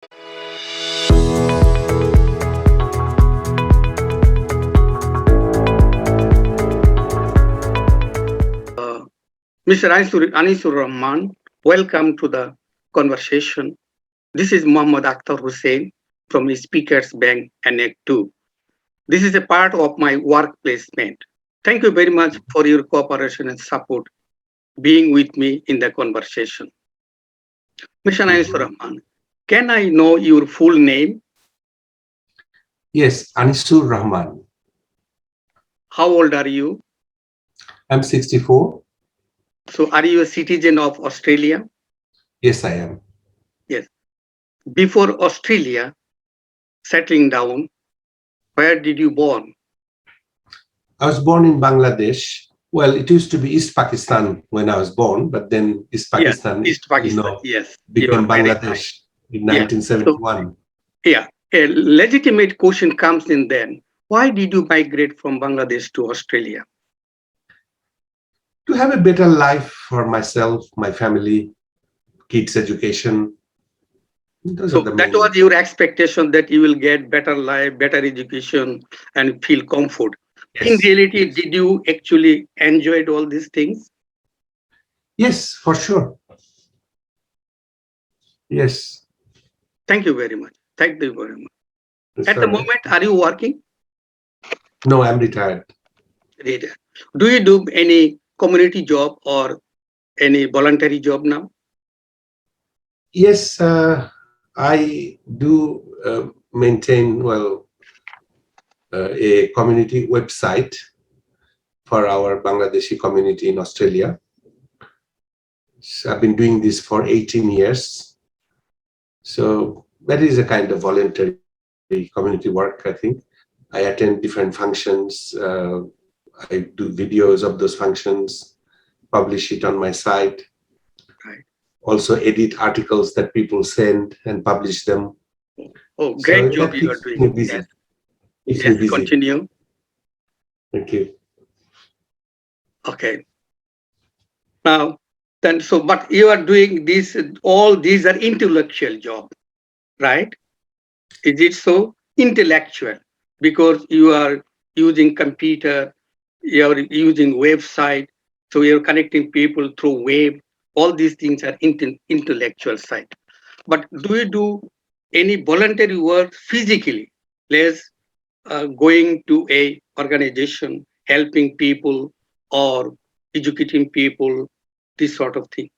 Mr. Anisur Rahman, welcome to the conversation. This is Muhammad Akhtar Hussain from the Speakers Bank Annex 2. This is a part of my work placement. Thank you very much for your cooperation and support being with me in the conversation. Mr. Anisur Rahman, can I know your full name? Yes, Anisur Rahman. How old are you? I'm 64. So are you a citizen of Australia? Yes, I am. Yes. Before Australia settling down, where did you born? I was born in Bangladesh. Well, it used to be East Pakistan when I was born, but then East Pakistan, East Pakistan, yes, became Bangladesh in 1971. So, a legitimate question comes in then. Why did you migrate from Bangladesh to Australia? To have a better life for myself, my family, kids' education. So that was your expectation, that you will get better life, better education, and feel comfort. Yes. In reality, did you actually enjoy all these things? Yes, for sure. Yes. Thank you very much. Thank you very much. At the moment, are you working? No, I'm retired. Retired. Do you do any community job or any voluntary job now? Yes, I do maintain, a community website for our Bangladeshi community in Australia. So I've been doing this for 18 years. So that is a kind of voluntary community work, I think. I attend different functions. I do videos of those functions, publish it on my site. Right. Also edit articles that people send and publish them. Oh, great job you are doing. Busy. Yes, busy. Continue. Thank you. Okay. Now, then, so, but you are doing this, all these are intellectual job, right? Is it so? Intellectual, because you are using computer, you are using website, so you're connecting people through web. All these things are intellectual side. But do you do any voluntary work physically? Let's going to a organization, helping people or educating people, this sort of thing?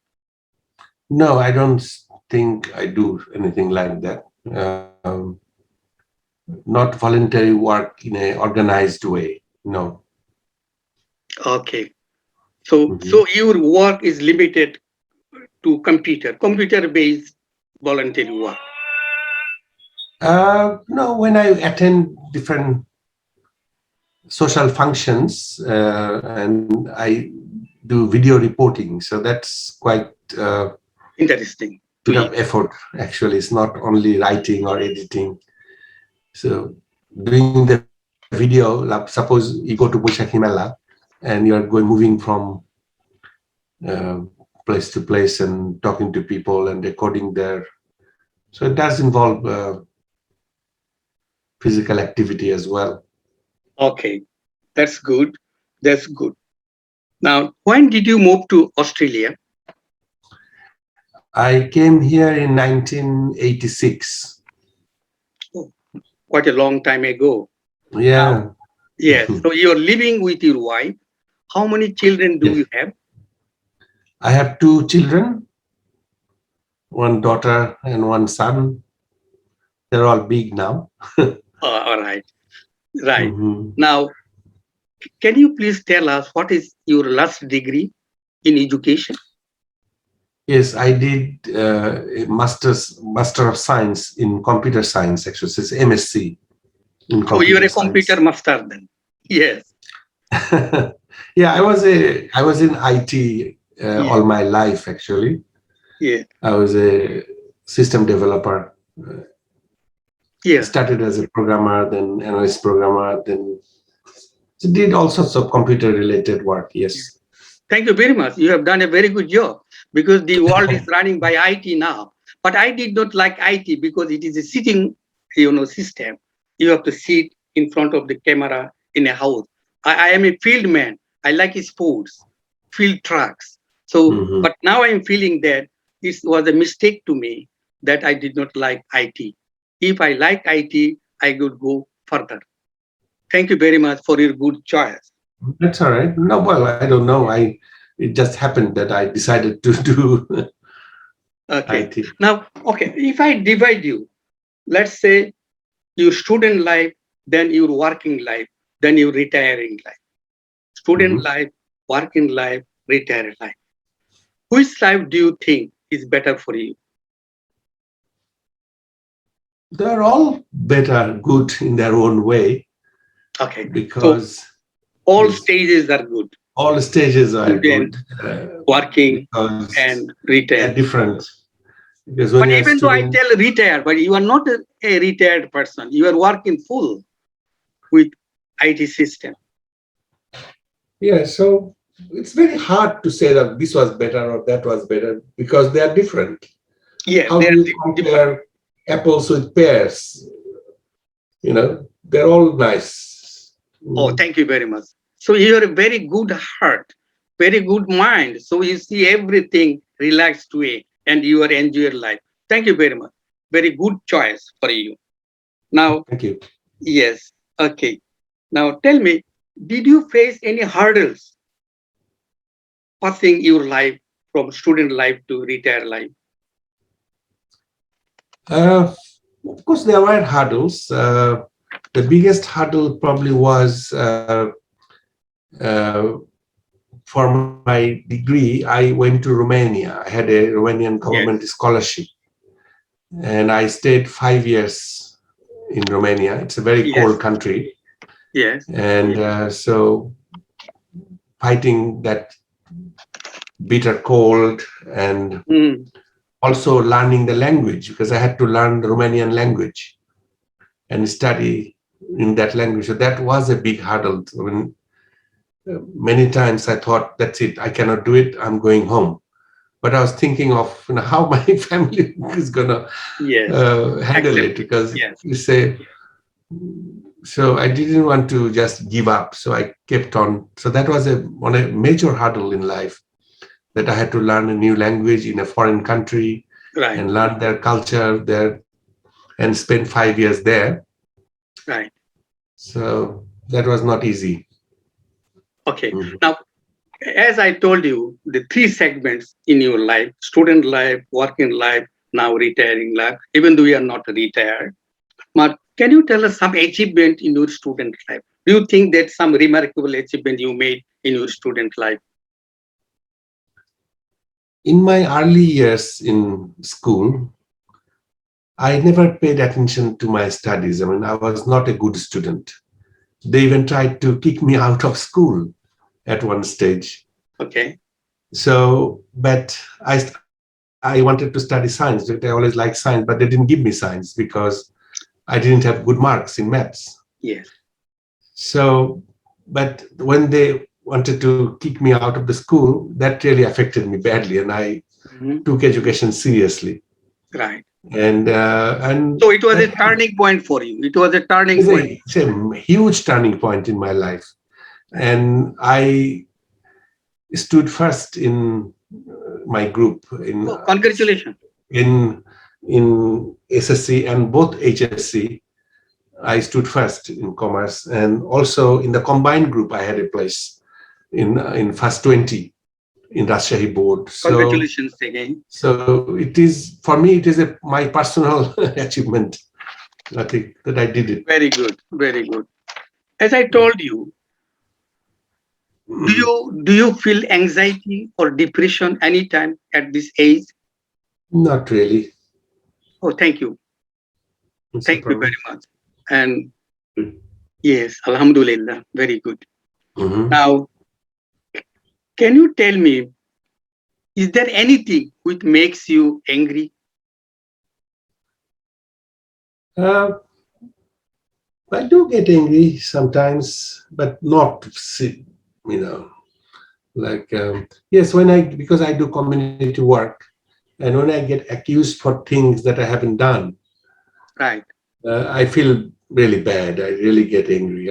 No, I don't think I do anything like that. Not voluntary work in an organized way. No. Okay. So, so your work is limited to computer-based voluntary work. No, when I attend different social functions and I do video reporting, so that's quite interesting. Bit of effort. Actually, it's not only writing or editing. So doing the video, like suppose you go to Boishakhi Mela and you're moving from place to place and talking to people and recording there. So it does involve physical activity as well. Okay, that's good. That's good. Now, when did you move to Australia? I came here in 1986. Oh, quite a long time ago. Yeah. Now, yes. So you're living with your wife. How many children do you have? I have 2 children, one daughter and one son. They're all big now. All right. Right. Now, can you please tell us what is your last degree in education? Yes, I did a Master of Science in Computer Science, actually. So it's MSc in Computer Oh, you're a Science. computer master then. Yes. Yeah, I was in IT all my life, actually. Yeah. I was a system developer. Started as a programmer, then analyst programmer, then did all sorts of computer related work. Yes. Thank you very much. You have done a very good job, because the world is running by IT now. But I did not like IT because it is a sitting, system. You have to sit in front of the camera in a house. I am a field man. I like sports, field trucks. So, Mhm. but now I'm feeling that this was a mistake to me that I did not like IT. If I like IT, I would go further. Thank you very much for your good choice. That's all right. No, well, I don't know. It just happened that I decided to do Okay. IT. Now, okay, if I divide you, let's say your student life, then your working life, then your retiring life. Student Mhm. life, working life, retired life. Which life do you think is better for you? They're all better, good in their own way, Okay. So because all yes, stages are good. all stages are Student, good, working, because and they are retired. different. Because when But you're a even though I student, tell retired, but you are not a retired person. You are working full with IT system. yeah, so it's very hard to say that this was better or that was better because they are different. Yes, How they do are you different. compare apples with pears? They're all nice. Oh, Mm. thank you very much. So you are a very good heart, very good mind. So you see everything relaxed way and you are enjoy your life. Thank you very much. Very good choice for you. Now, Thank you. yes. Okay. Now tell me, did you face any hurdles passing your life from student life to retired life? Uh, of course, there were hurdles. The biggest hurdle probably was uh, for my degree, I went to Romania. I had a Romanian Yes. government scholarship, and I stayed 5 years in Romania. It's a very Yes. cold country, Yes. and so fighting that bitter cold and Mm, also learning the language because I had to learn the Romanian language and study in that language. So that was a big hurdle. When many times I thought, that's it, I cannot do it, I'm going home. But I was thinking of how my family is gonna yes. handle Accept it it. because Yes. you say. So I didn't want to just give up. So I kept on. So that was a major hurdle in life that I had to learn a new language in a foreign country Right. and learn their culture there and spend 5 years there. Right. So that was not easy. Okay. Mhm. Now, as I told you, the three segments in your life: student life, working life, now retiring life, even though you are not retired. But can you tell us some achievement in your student life? Do you think that some remarkable achievement you made in your student life? In my early years in school, I never paid attention to my studies. I mean, I was not a good student. They even tried to kick me out of school at one stage. Okay. So, but I wanted to study science. I always liked science, but they didn't give me science because I didn't have good marks in maths. Yes. So, but when they wanted to kick me out of the school, that really affected me badly, and I Mhm. took education seriously. Right. And So it was a that turning point for you. It was a turning is point. a huge turning point in my life. Right. And I stood first in my group Oh, congratulations. in in SSC and both HSC. I stood first in commerce, and also in the combined group, I had a place in first 20 in Rajshahi board. Congratulations again. So it is for me. It is my personal achievement. I think that I did it. Very good. Very good. As I told you, do you feel anxiety or depression anytime at this age? Not really. Oh, thank you. It's a Thank you very problem. much. And yes, Alhamdulillah, very good. Mhm. Now, can you tell me, is there anything which makes you angry? Uh, I do get angry sometimes, but not, you know, like, yes, when because I do community work, And when I get accused for things that I haven't done, Right. I feel really bad. I really get angry.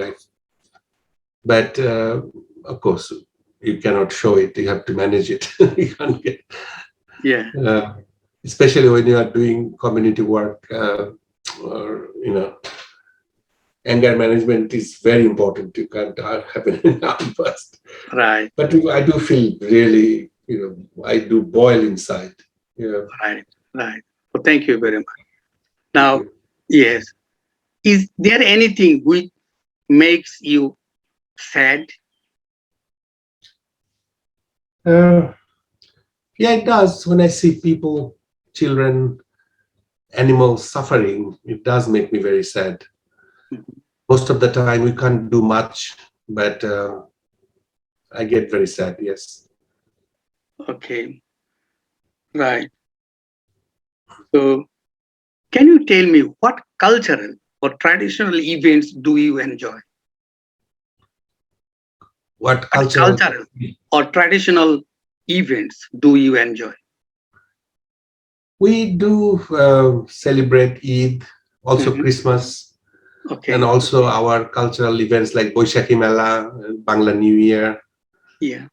But of course, you cannot show it. You have to manage it. You can't get, Yeah. uh, especially when you are doing community work, or anger management is very important. You can't have an outburst. Right. But I do feel really, I do boil inside. Yeah. Right. Right. Well, thank you very much. Thank Now, you. yes. Is there anything which makes you sad? Uh, yeah, it does. When I see people, children, animals suffering, it does make me very sad. Most of the time, we can't do much, but I get very sad. Yes. Okay. Right. So, can you tell me what cultural or traditional events do you enjoy? What What cultural? cultural or traditional events do you enjoy? We do celebrate Eid, also Mhm. Christmas, and Okay. also our cultural events like Boishakhi Mela, Bangla New Year, Yeah.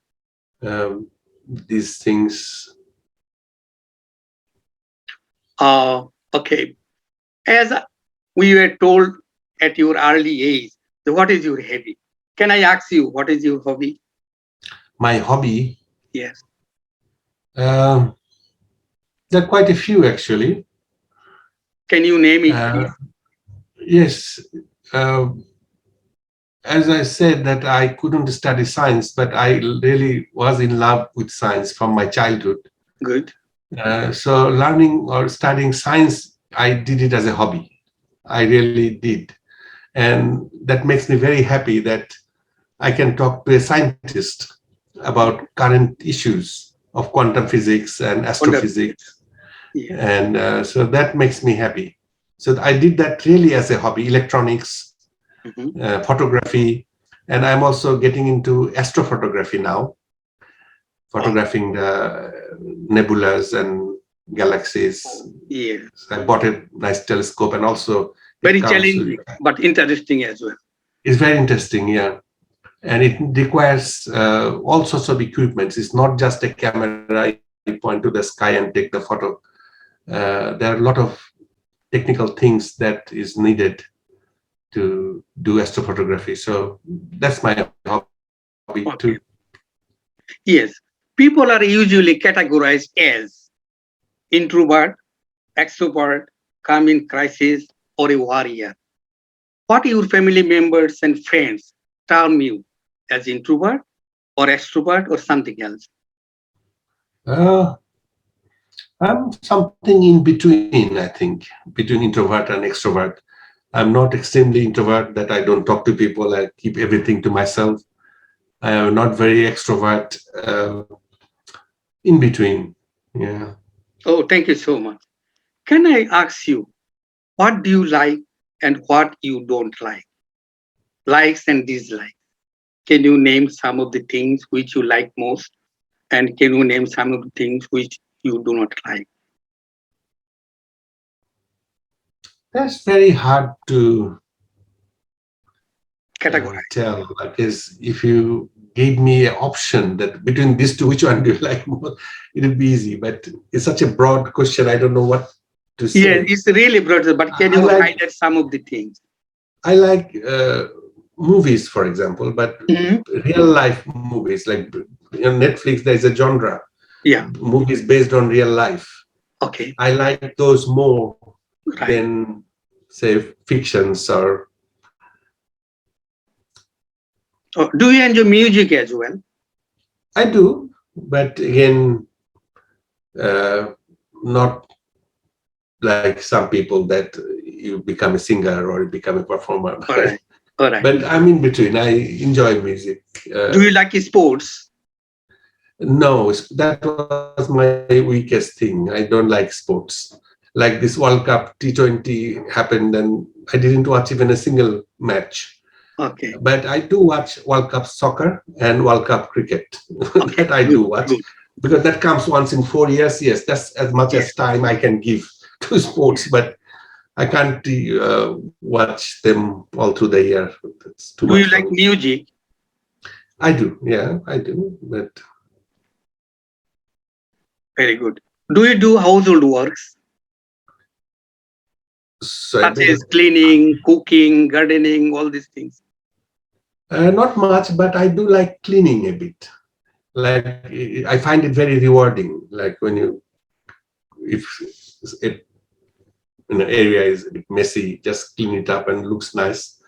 these things. Okay. As we were told at your early age, so what is your hobby? Can I ask you what is your hobby? My hobby, Yes. um, there are quite a few actually. Can you name it, Uh, please? yes, uh, as I said that I couldn't study science, but I really was in love with science from my childhood. Good. So learning or studying science, I did it as a hobby. I really did. And that makes me very happy that I can talk to a scientist about current issues of quantum physics and Wonderful. astrophysics. Yeah. And so that makes me happy. So I did that really as a hobby, electronics, Mhm. photography, and I'm also getting into astrophotography now, Oh, photographing the nebulas and galaxies. yeah. So I bought a nice telescope, and also it Very comes with, challenging, but interesting as well. it's very interesting, yeah. And it requires all sorts of equipments. It's not just a camera, you point to the sky and take the photo. There are a lot of technical things that is needed to do astrophotography. So that's my hobby too. Okay. Yes. People are usually categorized as introvert, extrovert, calm in crisis, or a warrior. What your family members and friends term you as introvert or extrovert or something else? Uh, I'm something in between, I think, between introvert and extrovert. I'm not extremely introvert that I don't talk to people. I keep everything to myself. I am not very extrovert. In between, yeah. Oh, thank you so much. Can I ask you, what do you like and what you don't like? Likes and dislikes. Can you name some of the things which you like most? And can you name some of the things which you do not like? That's very hard to Categorize. tell, because if you gave me an option that between these two, which one do you like more, it would be easy. But it's such a broad question. I don't know what to Yes, say. it's really broad, but can I you like highlight some of the things? I like movies, for example, but Mhm. real life movies like Netflix. There's a genre Yeah. movies based on real life. Okay. I like those more Right. than say fictions or. Oh, do you enjoy music as well? I do, but again, uh, not like some people that you become a singer or you become a performer. All right. All right. But I'm in between. I enjoy music. Do you like sports? No, that was my weakest thing. I don't like sports. Like this World Cup T20 happened, and I didn't watch even a single match. Okay. But I do watch World Cup soccer and World Cup cricket. Okay. That I Good. do watch. Good. because that comes once in 4 years. Yes, that's as much Yes, as time I can give to sports, yes. but I can't watch them all through the year. It's too Do much you for like me. music? I do, yeah, I do. But Very good. Do you do household works so I such beg as your- cleaning, cooking, gardening, all these things? not much, but I do like cleaning a bit. Like I find it very rewarding. Like when you, if it, an area is a bit messy, just clean it up and looks nice.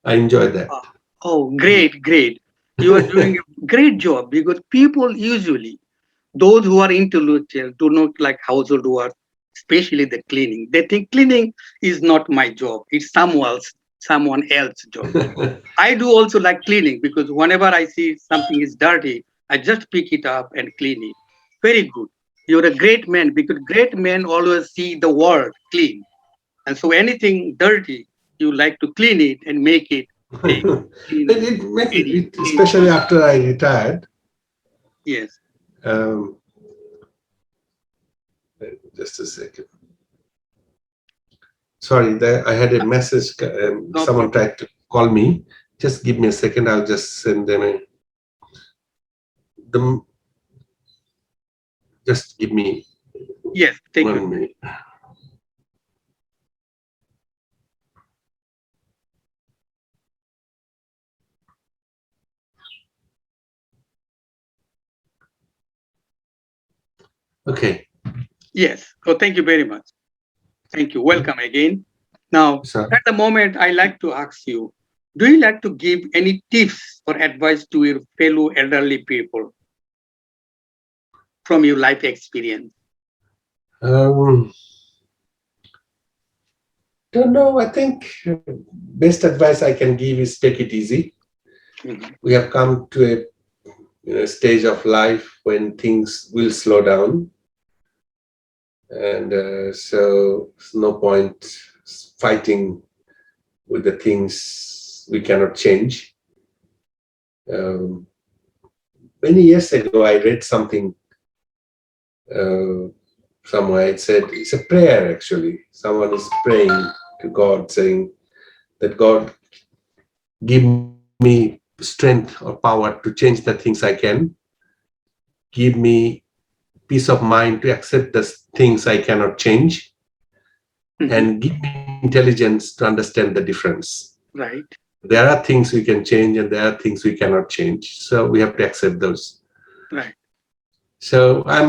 I enjoy that. Ah, oh, great, great. You are doing a great job because people usually, those who are intellectual, do not like household work, especially the cleaning. They think cleaning is not my job. It's someone else's job. I do also like cleaning because whenever I see something is dirty, I just pick it up and clean it. Very good. You're a great man because great men always see the world clean. And so anything dirty, you like to clean it and make it a clean, It makes very it, clean especially position. after I retired. Yes. Um, just a second. Sorry, I had a message. No Someone problem. tried to call me. Just give me a second. I'll just send them a. The, just give me Yes, take your 1 minute. Okay. yes. Oh, thank you very much. Thank you. Welcome again. Now, So, at the moment, I like to ask you, do you like to give any tips or advice to your fellow elderly people from your life experience? um, don't know. I think best advice I can give is take it easy. Mhm. We have come to a stage of life when things will slow down, and so there's no point fighting with the things we cannot change. Um, Many years ago, I read something uh, somewhere. It said it's a prayer actually. Someone is praying to God, saying that God give me strength or power to change the things I can. Give me peace of mind to accept the things I cannot change, Mhm. and give me intelligence to understand the difference. Right, There are things we can change and there are things we cannot change. So we have to accept those. right. So I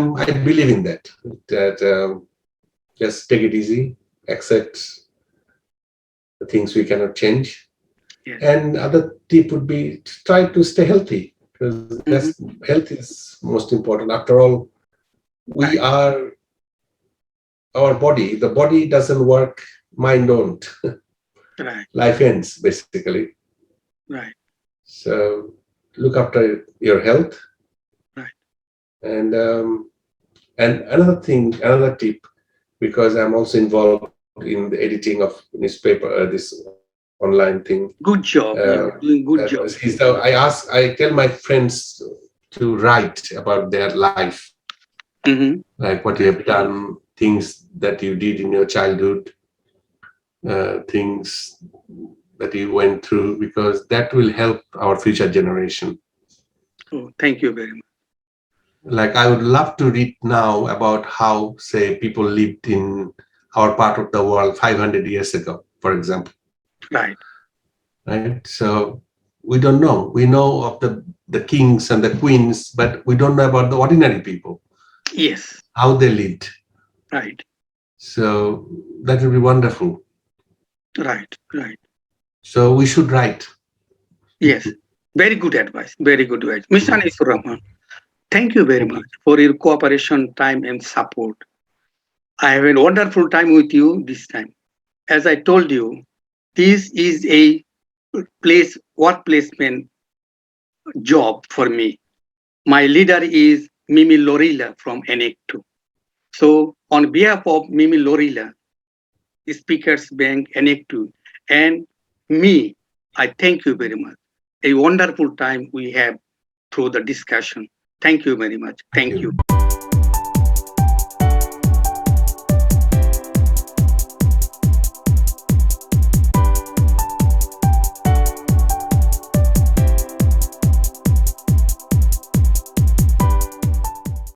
believe in that. That just take it easy, accept the things we cannot change. Yes. And other tip would be to try to stay healthy, because that's Mhm. health is most important. After all, we Right, are our body. The body doesn't work, mind don't. right, Life ends basically. right, So look after your health. right. And another thing, another tip, because I'm also involved in the editing of newspaper, this online thing. Good job. You are doing good That job. was his. I tell my friends to write about their life, Hmm. like what you have done, things that you did in your childhood, things that you went through, because that will help our future generation. Oh, thank you very much. Like I would love to read now about how, say, people lived in our part of the world 500 years ago, for example. Right. Right? So we don't know. We know of the kings and the queens, but we don't know about the ordinary people, Yes. how they lived. Right. So that would be wonderful. Right. Right. So we should write. Yes. Very good advice. Very good advice. Mr. Mm. Anisur Rahman, thank you very Thank you. much for your cooperation, time, and support. I have a wonderful time with you this time. As I told you, this is a work placement job for me. My leader is Mimi Lorilla from NX2. So, on behalf of Mimi Lorilla, Speakers Bank NX2, and me, I thank you very much. A wonderful time we have through the discussion. Thank you very much. Thank Thank you. you.